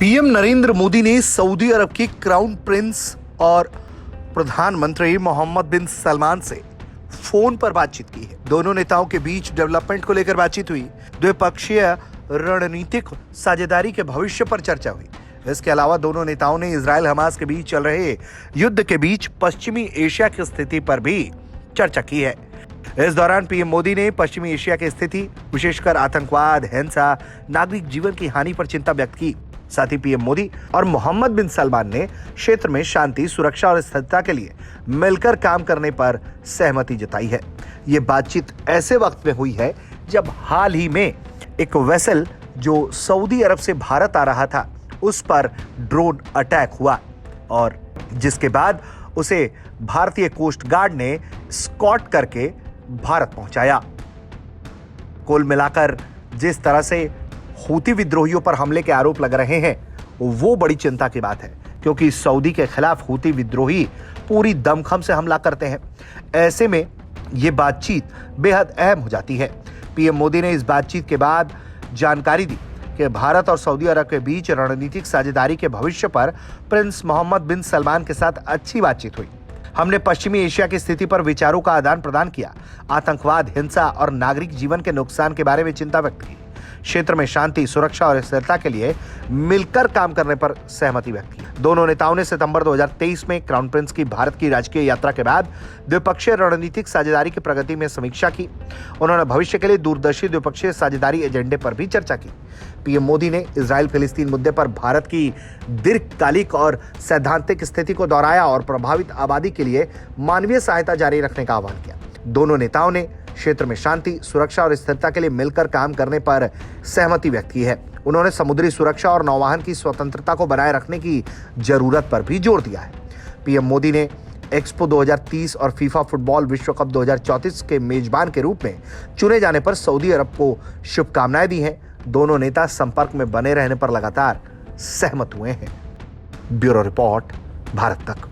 PM Narendra Modi ने Saudi अरब के crown Prince और प्रधानमंत्री मोहम्मद बिन सलमान से फोन पर बातचीत की है। दोनों नेताओं के बीच डेवलपमेंट को लेकर बातचीत हुई। द्विपक्षीय रणनीतिक साझेदारी के भविष्य पर चर्चा हुई। इसके अलावा दोनों नेताओं ने इजराइल हमास के बीच चल रहे युद्ध के बीच पश्चिमी एशिया की स्थिति पर भी चर्चा की है। इस दौरान पीएम मोदी ने पश्चिमी एशिया की स्थिति, विशेषकर आतंकवाद, हिंसा, नागरिक जीवन की हानि पर चिंता व्यक्त की। साथ ही पीएम मोदी और मोहम्मद बिन सलमान ने क्षेत्र में शांति, सुरक्षा और स्थिरता के लिए मिलकर काम करने पर सहमति जताई है। ये बातचीत ऐसे वक्त में हुई है जब हाल ही में एक वेसल जो सऊदी अरब से भारत आ रहा था, उस पर ड्रोन अटैक हुआ और जिसके बाद उसे भारतीय कोस्ट गार्ड ने स्कॉट करके भारत पहुंचाया। कुल मिलाकर जिस तरह से हूती विद्रोहियों पर हमले के आरोप लग रहे हैं, वो बड़ी चिंता की बात है, क्योंकि सऊदी के खिलाफ हूती विद्रोही पूरी दमखम से हमला करते हैं। ऐसे में ये बातचीत बेहद अहम हो जाती है। पीएम मोदी ने इस बातचीत के बाद जानकारी दी कि भारत और सऊदी अरब के बीच रणनीतिक साझेदारी के भविष्य पर प्रिंस मोहम्मद बिन सलमान के साथ अच्छी बातचीत हुई। हमने पश्चिमी एशिया की स्थिति पर विचारों का आदान प्रदान किया, आतंकवाद, हिंसा और नागरिक जीवन के नुकसान के बारे में चिंता व्यक्त की। क्षेत्र में शांति, सुरक्षा और स्थिरता के लिए मिलकर काम करने पर सहमति व्यक्त की। दोनों नेताओं ने सितंबर 2023 में क्राउन प्रिंस की भारत की राजकीय यात्रा के बाद द्विपक्षीय रणनीतिक साझेदारी की प्रगति में समीक्षा की। उन्होंने भविष्य के लिए दूरदर्शी द्विपक्षीय साझेदारी एजेंडे पर भी चर्चा की। पीएम मोदी ने इजराइल फिलिस्तीन मुद्दे पर भारत की दीर्घकालिक और सैद्धांतिक स्थिति को दोहराया और प्रभावित आबादी के लिए मानवीय सहायता जारी रखने का आह्वान किया। दोनों नेताओं ने क्षेत्र में शांति, सुरक्षा और स्थिरता के लिए मिलकर काम करने पर सहमति व्यक्त की है। उन्होंने समुद्री सुरक्षा और नौवहन की स्वतंत्रता को बनाए रखने की जरूरत पर भी जोर दिया है। पीएम मोदी ने एक्सपो 2030 और फीफा फुटबॉल विश्व कप 2034 के मेजबान के रूप में चुने जाने पर सऊदी अरब को शुभकामनाएं दी हैं। दोनों नेता संपर्क में बने रहने पर लगातार सहमत हुए हैं। ब्यूरो रिपोर्ट, भारत तक।